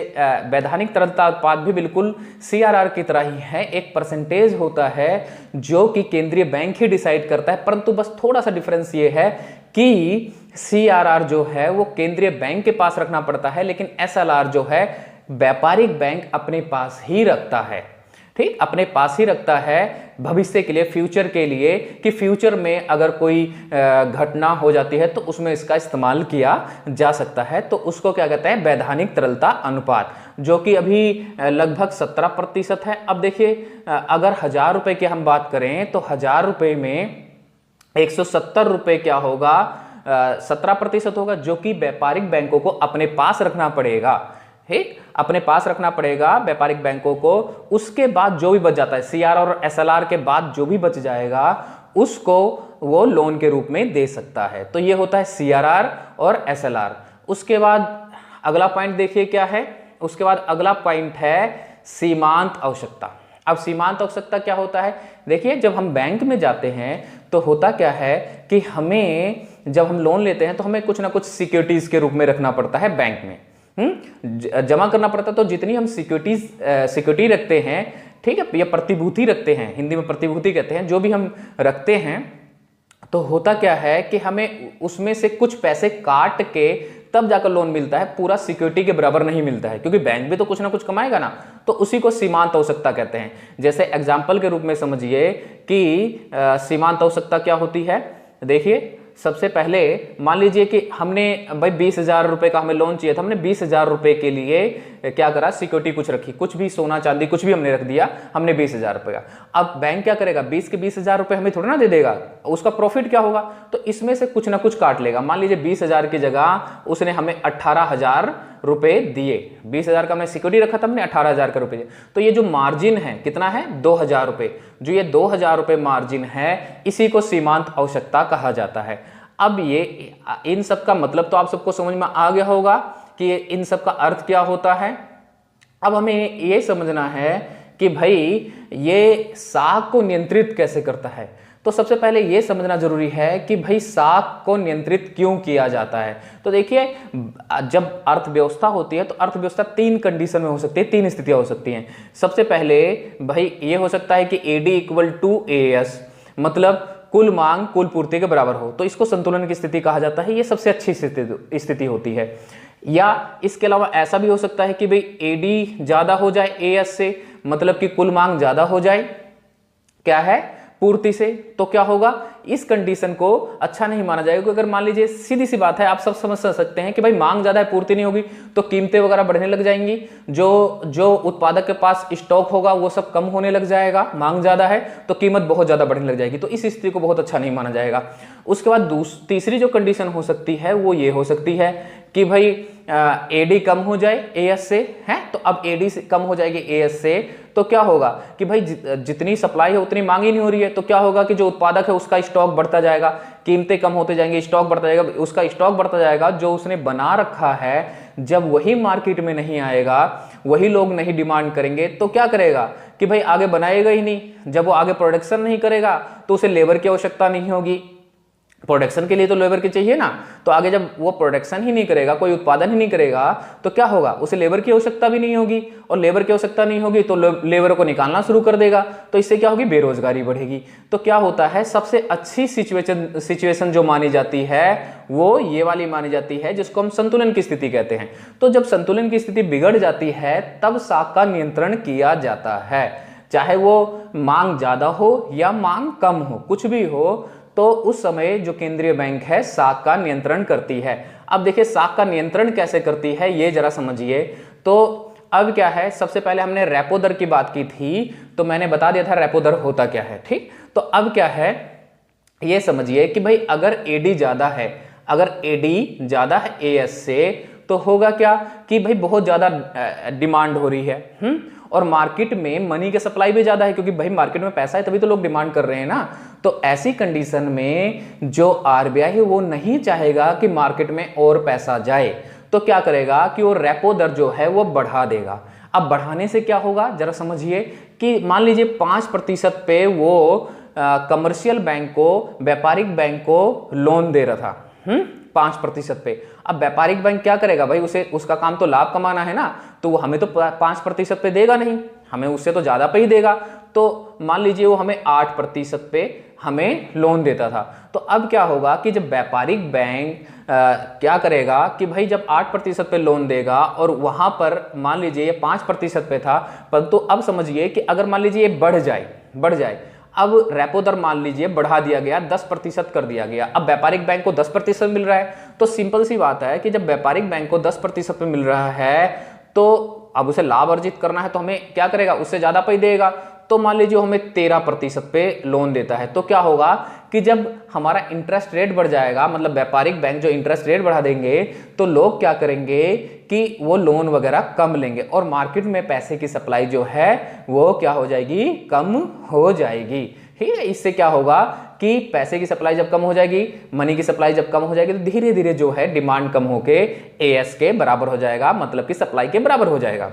वैधानिक तरलता अनुपात भी बिल्कुल CRR की तरह ही है, एक परसेंटेज होता है जो कि केंद्रीय बैंक ही डिसाइड करता है। परंतु बस थोड़ा सा डिफरेंस ये है कि CRR जो है वो केंद्रीय बैंक के पास रखना पड़ता है, लेकिन SLR जो है व्यापारिक बैंक अपने पास ही रखता है। ठीक, अपने पास ही रखता है भविष्य के लिए, फ्यूचर के लिए, कि फ्यूचर में अगर कोई घटना हो जाती है तो उसमें इसका इस्तेमाल किया जा सकता है। तो उसको क्या कहते हैं? वैधानिक तरलता अनुपात, जो कि अभी लगभग 17% है। अब देखिए अगर 1000 रुपए की हम बात करें तो 1000 रुपए में 170 रुपए क्या होगा? 17% होगा, जो कि व्यापारिक बैंकों को अपने पास रखना पड़ेगा। ठीक, अपने पास रखना पड़ेगा व्यापारिक बैंकों को। उसके बाद जो भी बच जाता है, सीआर और एसएलआर के बाद जो भी बच जाएगा उसको वो लोन के रूप में दे सकता है। तो ये होता है सीआरआर और एसएलआर। उसके बाद अगला पॉइंट देखिए क्या है, उसके बाद अगला पॉइंट है सीमांत आवश्यकता। अब सीमांत आवश्यकता क्या होता है, देखिए जब हम बैंक में जाते हैं तो होता क्या है कि हमें जब हम लोन लेते हैं तो हमें कुछ ना कुछ सिक्योरिटीज के रूप में रखना पड़ता है बैंक में, जमा करना पड़ता है। तो जितनी हम सिक्योरिटी रखते हैं, ठीक है, या प्रतिभूति रखते हैं, हिंदी में प्रतिभूति कहते हैं, जो भी हम रखते हैं, तो होता क्या है कि हमें उसमें से कुछ पैसे काट के तब जाकर लोन मिलता है, पूरा सिक्योरिटी के बराबर नहीं मिलता है, क्योंकि बैंक भी तो कुछ ना कुछ कमाएगा ना। तो उसी को सीमांत आवश्यकता कहते हैं। जैसे एग्जाम्पल के रूप में समझिए कि सीमांत आवश्यकता क्या होती है। देखिए सबसे पहले मान लीजिए कि हमने भाई 20,000 रुपए का हमें लोन चाहिए था, हमने 20,000 रुपए के लिए क्या करा, सिक्योरिटी कुछ रखी, कुछ भी सोना चांदी कुछ भी हमने रख दिया, हमने 20,000 रुपए का। अब बैंक क्या करेगा, 20 के 20,000 रुपए हमें थोड़ा ना दे देगा, उसका प्रॉफिट क्या होगा, तो इसमें से कुछ ना कुछ काट लेगा। मान लीजिए 20,000 की जगह उसने हमें 18,000 रुपए दिए, 20,000 का हमने सिक्योरिटी रखा था, हमने 18,000 का रुपए दिए, तो ये जो मार्जिन है कितना है, 2,000 रुपए। जो ये 2,000 रुपए मार्जिन है, इसी को सीमांत आवश्यकता कहा जाता है। अब ये इन सब का मतलब तो आप सबको समझ में आ गया होगा कि इन सब का अर्थ क्या होता है। अब हमें ये समझना है कि भाई ये साख को नियंत्रित कैसे करता है। तो सबसे पहले ये समझना जरूरी है कि भाई साख को नियंत्रित क्यों किया जाता है। तो देखिए जब अर्थव्यवस्था होती है तो अर्थव्यवस्था 3 कंडीशन में हो सकती है, 3 स्थितियां हो सकती हैं। सबसे पहले भाई ये हो सकता है कि AD इक्वल टू AS, मतलब कुल मांग कुल पूर्ति के बराबर हो, तो इसको संतुलन की स्थिति कहा जाता है। ये सबसे अच्छी स्थिति होती है। या इसके अलावा ऐसा भी हो सकता है कि भाई AD ज्यादा हो जाए AS से, मतलब कि कुल मांग ज्यादा हो जाए क्या है, पूर्ति से। तो क्या होगा, इस कंडीशन को अच्छा नहीं माना जाएगा, क्योंकि अगर मान लीजिए सीधी सी बात है, आप सब समझ सकते हैं कि भाई मांग ज्यादा है पूर्ति नहीं होगी तो कीमतें वगैरह बढ़ने लग जाएंगी, जो उत्पादक के पास स्टॉक होगा वो सब कम होने लग जाएगा, मांग ज्यादा है तो कीमत बहुत ज्यादा बढ़ने लग जाएगी, तो इस स्थिति को बहुत अच्छा नहीं माना जाएगा। उसके बाद तीसरी जो कंडीशन हो सकती है वो ये हो सकती है कि भाई AD कम हो जाए AS से, है, तो अब AD से कम हो जाएगी AS से, तो क्या होगा कि भाई जितनी सप्लाई है उतनी मांग ही नहीं हो रही है, तो क्या होगा कि जो उत्पादक है उसका स्टॉक बढ़ता जाएगा, कीमतें कम होते जाएंगी, स्टॉक बढ़ता जाएगा, उसका स्टॉक बढ़ता जाएगा, जो उसने बना रखा है जब वही मार्केट में नहीं आएगा, वही लोग नहीं डिमांड करेंगे, तो क्या करेगा कि भाई आगे बनाएगा ही नहीं। जब वो आगे प्रोडक्शन नहीं करेगा तो उसे लेबर की आवश्यकता नहीं होगी, प्रोडक्शन के लिए तो लेबर की चाहिए ना, तो आगे जब वो प्रोडक्शन ही नहीं करेगा, कोई उत्पादन ही नहीं करेगा, तो क्या होगा, उसे लेबर की आवश्यकता भी नहीं होगी, और लेबर की आवश्यकता नहीं होगी तो लेबर को निकालना शुरू कर देगा, तो इससे क्या होगी, बेरोजगारी बढ़ेगी। तो क्या होता है, सबसे अच्छी सिचुएशन जो मानी जाती है वो ये वाली मानी जाती है, जिसको हम संतुलन की स्थिति कहते हैं। तो जब संतुलन की स्थिति बिगड़ जाती है तब साख का नियंत्रण किया जाता है, चाहे वो मांग ज्यादा हो या मांग कम हो, कुछ भी हो, तो उस समय जो केंद्रीय बैंक है साख का नियंत्रण करती है। अब देखिए साख का नियंत्रण कैसे करती है ये जरा समझिए। तो अब क्या है, सबसे पहले हमने रेपो दर की बात की थी, तो मैंने बता दिया था रेपो दर होता क्या है, ठीक। तो अब क्या है ये समझिए कि भाई अगर AD ज्यादा है, अगर AD ज्यादा है AS से, तो होगा क्या कि भाई बहुत ज्यादा डिमांड हो रही है, और मार्केट में मनी की सप्लाई भी ज्यादा है, क्योंकि भाई मार्केट में पैसा है तभी तो लोग डिमांड कर रहे हैं ना। तो ऐसी कंडीशन में जो RBI है वो नहीं चाहेगा कि मार्केट में और पैसा जाए, तो क्या करेगा कि वो रेपो दर जो है वो बढ़ा देगा। अब बढ़ाने से क्या होगा जरा समझिए कि मान लीजिए 5% पे वो कमर्शियल बैंक को, व्यापारिक बैंक को लोन दे रहा था, 5% पे। अब व्यापारिक बैंक क्या करेगा भाई, उसे उसका काम तो लाभ कमाना है ना, तो वो हमें तो 5% पे देगा नहीं, हमें उससे तो ज्यादा पे ही देगा। तो मान लीजिए वो हमें 8% पे हमें लोन देता था, तो अब क्या होगा कि जब व्यापारिक बैंक क्या करेगा कि भाई जब 8% पे लोन देगा और वहां पर मान लीजिए ये 5% पे था, परंतु अब समझिए कि अगर मान लीजिए ये बढ़ जाए, अब रेपो दर मान लीजिए बढ़ा दिया गया, 10% कर दिया गया, अब व्यापारिक बैंक को 10% मिल रहा है, तो सिंपल सी बात है कि जब व्यापारिक बैंक को 10% पे मिल रहा है तो अब उसे लाभ अर्जित करना है, तो हमें क्या करेगा, उससे ज्यादा पे देगा। तो मान लीजिए हमें 13% पे लोन देता है, तो क्या होगा कि जब हमारा इंटरेस्ट रेट बढ़ जाएगा, मतलब व्यापारिक बैंक जो इंटरेस्ट रेट बढ़ा देंगे, तो लोग क्या करेंगे कि वो लोन वगैरह कम लेंगे और मार्केट में पैसे की सप्लाई जो है वो क्या हो जाएगी, कम हो जाएगी। ठीक है, इससे क्या होगा कि पैसे की सप्लाई जब कम हो जाएगी, मनी की सप्लाई जब कम हो जाएगी, तो धीरे धीरे जो है डिमांड कम होके एएस के बराबर हो जाएगा, मतलब कि सप्लाई के बराबर हो जाएगा।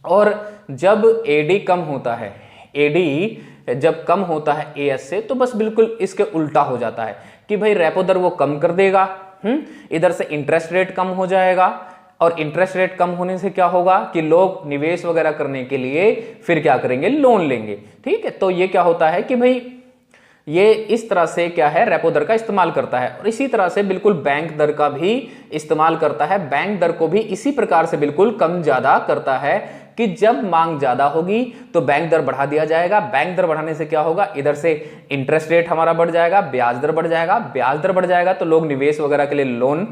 और जब एडी कम होता है, एडी जब कम होता है एएस से, तो बस बिल्कुल इसके उल्टा हो जाता है कि भाई रेपो दर वो कम कर देगा, इधर से इंटरेस्ट रेट कम हो जाएगा, और इंटरेस्ट रेट कम होने से क्या होगा कि लोग निवेश वगैरह करने के लिए फिर क्या करेंगे, लोन लेंगे। ठीक है, तो ये क्या होता है कि भाई ये इस तरह से क्या है, रेपो दर का इस्तेमाल करता है, और इसी तरह से बिल्कुल बैंक दर का भी इस्तेमाल करता है। बैंक दर को भी इसी प्रकार से बिल्कुल कम ज्यादा करता है कि जब मांग ज्यादा होगी तो बैंक दर बढ़ा दिया जाएगा। बैंक दर बढ़ाने से क्या होगा, इधर से इंटरेस्ट रेट हमारा बढ़ जाएगा, ब्याज दर बढ़ जाएगा, ब्याज दर बढ़ जाएगा तो लोग निवेश वगैरह के लिए लोन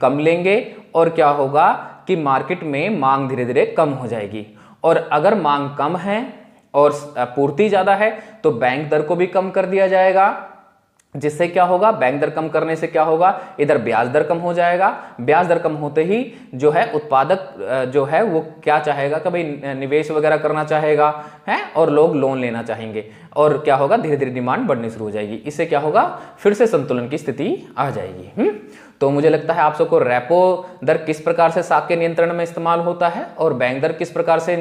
कम लेंगे, और क्या होगा कि मार्केट में मांग धीरे धीरे कम हो जाएगी। और अगर मांग कम है और पूर्ति ज्यादा है तो बैंक दर को भी कम कर दिया जाएगा, जिससे क्या होगा, बैंक दर कम करने से क्या होगा, इधर ब्याज दर कम हो जाएगा। ब्याज दर कम होते ही जो है उत्पादक जो है वो क्या चाहेगा कि भाई निवेश वगैरह करना चाहेगा है, और लोग लोन लेना चाहेंगे, और क्या होगा, धीरे धीरे डिमांड बढ़नी शुरू हो जाएगी। इससे क्या होगा, फिर से संतुलन की स्थिति आ जाएगी। तो मुझे लगता है आप सबको रेपो दर किस प्रकार से साख के नियंत्रण में इस्तेमाल होता है और बैंक दर किस प्रकार से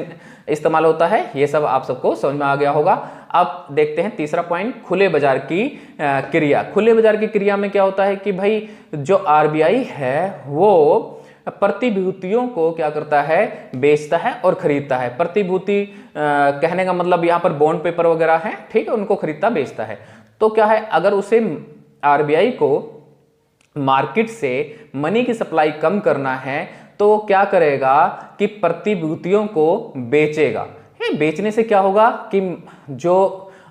इस्तेमाल होता है, ये सब आप सबको समझ में आ गया होगा। अब देखते हैं तीसरा पॉइंट, खुले बाजार की क्रिया। खुले बाजार की क्रिया में क्या होता है कि भाई जो आरबीआई है वो प्रतिभूतियों को क्या करता है, बेचता है और खरीदता है। प्रतिभूति कहने का मतलब यहाँ पर बॉन्ड पेपर वगैरह है, ठीक है, उनको खरीदता बेचता है। तो क्या है, अगर उसे आरबीआई को मार्केट से मनी की सप्लाई कम करना है तो क्या करेगा कि प्रतिभूतियों को बेचेगा। बेचने से क्या होगा कि जो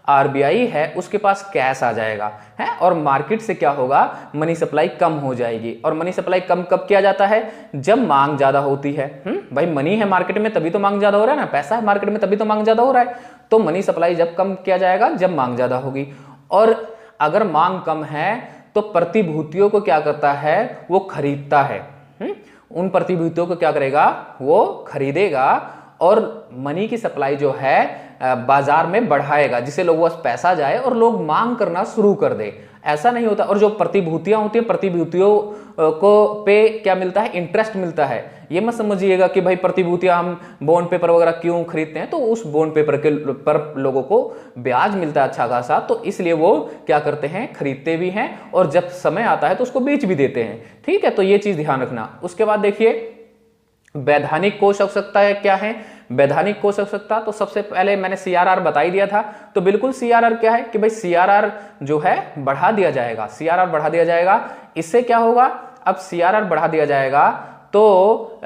आरबीआई है उसके पास कैश आ जाएगा है, और मार्केट से क्या होगा, मनी सप्लाई कम हो जाएगी। और मनी सप्लाई कम कब किया जाता है, जब मांग ज्यादा होती है। भाई मनी है मार्केट में तभी तो मांग ज्यादा हो रहा है ना, पैसा है मार्केट में तभी तो मांग ज्यादा हो रहा है। तो मनी सप्लाई जब कम किया जाएगा, जब मांग ज्यादा होगी। और अगर मांग कम है तो प्रतिभूतियों को क्या करता है, वो खरीदता है। उन प्रतिभूतियों को क्या करेगा, वो खरीदेगा और मनी की सप्लाई जो है बाजार में बढ़ाएगा, जिससे लोगों के पास पैसा जाए और लोग मांग करना शुरू कर दे। ऐसा नहीं होता। और जो प्रतिभूतियां होती हैं, प्रतिभूतियों को पे क्या मिलता है, इंटरेस्ट मिलता है। ये मत समझिएगा कि भाई प्रतिभूतियां हम बॉन्ड पेपर वगैरह क्यों खरीदते हैं, तो उस बॉन्ड पेपर के पर लोगों को ब्याज मिलता है अच्छा खासा, तो इसलिए वो क्या करते हैं, खरीदते भी हैं, और जब समय आता है तो उसको बेच भी देते हैं। ठीक है, तो ये चीज ध्यान रखना। उसके बाद देखिए वैधानिक कोष आवश्यकता क्या है। वैधानिक कोष आवश्यकता, तो सबसे पहले मैंने सीआरआर बता ही दिया था। तो बिल्कुल सीआरआर क्या है कि भाई सीआरआर जो है बढ़ा दिया जाएगा, सीआरआर बढ़ा दिया जाएगा। इससे क्या होगा, अब सीआरआर बढ़ा दिया जाएगा तो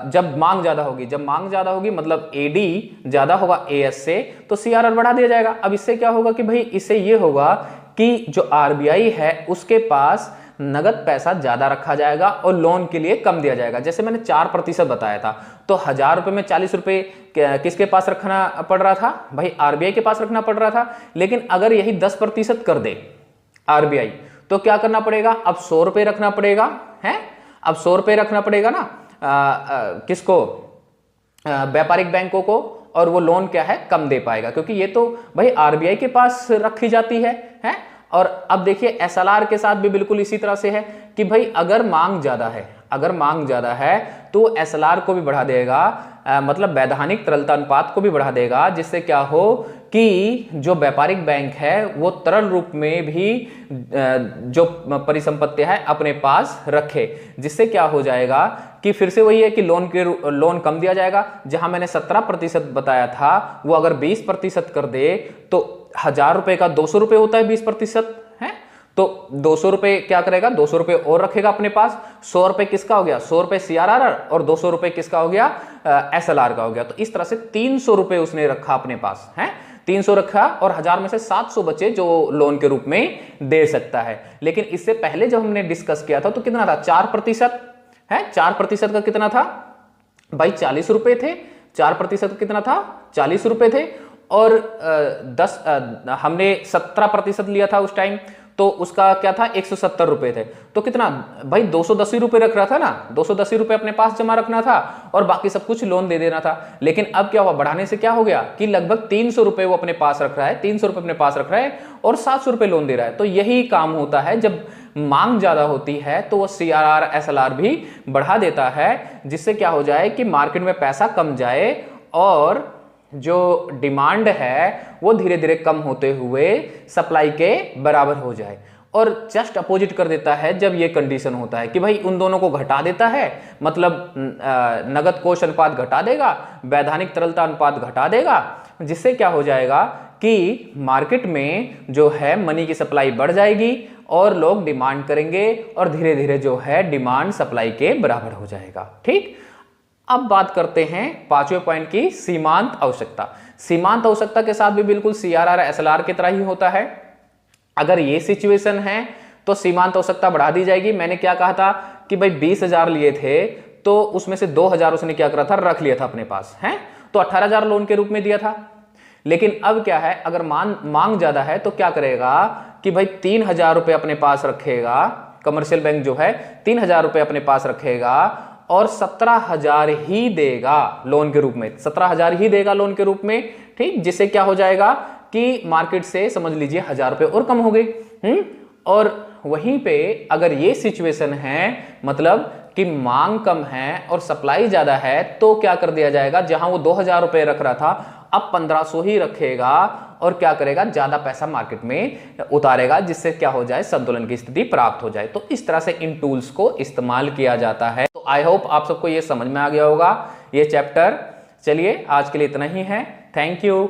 जब मांग ज्यादा होगी, जब मांग ज्यादा होगी मतलब एडी ज्यादा होगा एएस से, तो सीआरआर बढ़ा दिया जाएगा। अब इससे क्या होगा कि भाई इससे ये होगा कि जो आरबीआई है उसके पास नगद पैसा ज्यादा रखा जाएगा और लोन के लिए कम दिया जाएगा। जैसे मैंने 4% बताया था, तो 1000 रुपए में 40 रुपए किसके पास रखना पड़ रहा था, भाई आरबीआई के पास रखना पड़ रहा था। लेकिन अगर यही 10% कर दे आरबीआई, तो क्या करना पड़ेगा, अब 100 रुपए रखना पड़ेगा है। अब 100 रुपए रखना पड़ेगा ना किसको, व्यापारिक बैंकों को, और वो लोन क्या है, कम दे पाएगा, क्योंकि ये तो भाई आरबीआई के पास रखी जाती है। और अब देखिए एसएलआर के साथ भी बिल्कुल इसी तरह से है कि भाई अगर मांग ज्यादा है, अगर मांग ज्यादा है तो एसएलआर को भी बढ़ा देगा, मतलब वैधानिक तरलता अनुपात को भी बढ़ा देगा, जिससे क्या हो कि जो व्यापारिक बैंक है वो तरल रूप में भी जो परिसंपत्तियां है अपने पास रखे, जिससे क्या हो जाएगा कि फिर से वही है कि लोन कम दिया जाएगा। जहां मैंने 17% बताया था, वो अगर 20% कर दे तो 1000 रुपए का 200 रुपए होता है 20% है, तो 200 रुपए क्या करेगा, 200 रुपए और रखेगा अपने पास। 100 रुपए किसका हो गया, 100 रुपए सीआरआर और 200 रुपए किसका हो गया, एसएलआर का हो गया। तो इस तरह से 300 रुपए उसने रखा अपने पास है, 300 रखा और 1000 में से 700 बचे जो लोन के रूप में दे सकता है। लेकिन इससे पहले जब हमने डिस्कस किया था तो कितना था, 4% है। 4% का कितना था भाई, 40 रुपए थे। 4% कितना था, 40 रुपए थे। और 10 हमने 17% लिया था उस टाइम, तो उसका क्या था 170 रुपए थे। तो कितना भाई 210 रुपए रख रहा था ना, 210 रुपए अपने पास जमा रखना था और बाकी सब कुछ लोन दे देना था। लेकिन अब क्या हुआ, बढ़ाने से क्या हो गया कि लगभग 300 रुपए वो अपने पास रख रहा है, 300 रुपए अपने पास रख रहा है और 700 रुपए लोन दे रहा है। तो यही काम होता है, जब मांग ज्यादा होती है तो वो CRR SLR भी बढ़ा देता है, जिससे क्या हो जाए कि मार्केट में पैसा कम जाए और जो डिमांड है वो धीरे धीरे कम होते हुए सप्लाई के बराबर हो जाए। और जस्ट अपोजिट कर देता है जब ये कंडीशन होता है कि भाई उन दोनों को घटा देता है, मतलब नगद कोष अनुपात घटा देगा, वैधानिक तरलता अनुपात घटा देगा, जिससे क्या हो जाएगा कि मार्केट में जो है मनी की सप्लाई बढ़ जाएगी और लोग डिमांड करेंगे और धीरे धीरे जो है डिमांड सप्लाई के बराबर हो जाएगा। ठीक, अब बात करते हैं पांचवें पॉइंट की, सीमांत आवश्यकता। सीमांत आवश्यकता के साथ भी बिल्कुल CRR SLR की तरह ही होता है। अगर ये सिचुएशन है तो सीमांत आवश्यकता बढ़ा दी जाएगी। मैंने क्या कहा था कि भाई 20,000 लिए थे तो उसमें से 2,000 उसने क्या करा था, रख लिया था अपने पास, है तो 18,000 लोन के रूप में दिया था। लेकिन अब क्या है, अगर मांग ज्यादा है तो क्या करेगा कि भाई 3,000 रुपए अपने पास रखेगा, कमर्शियल बैंक जो है 3,000 रुपए अपने पास रखेगा और 17,000 ही देगा लोन के रूप में, 17,000 ही देगा लोन के रूप में। ठीक, जिससे क्या हो जाएगा कि मार्केट से समझ लीजिए 1,000 रुपए और कम हो गए। और वहीं पे अगर ये सिचुएशन है, मतलब कि मांग कम है और सप्लाई ज्यादा है, तो क्या कर दिया जाएगा, जहां वो 2,000 रुपए रख रहा था अब 1,500 ही रखेगा और क्या करेगा, ज्यादा पैसा मार्केट में उतारेगा, जिससे क्या हो जाए, संतुलन की स्थिति प्राप्त हो जाए। तो इस तरह से इन टूल्स को इस्तेमाल किया जाता है। तो आई होप आप सबको ये समझ में आ गया होगा ये चैप्टर। चलिए आज के लिए इतना ही है, थैंक यू।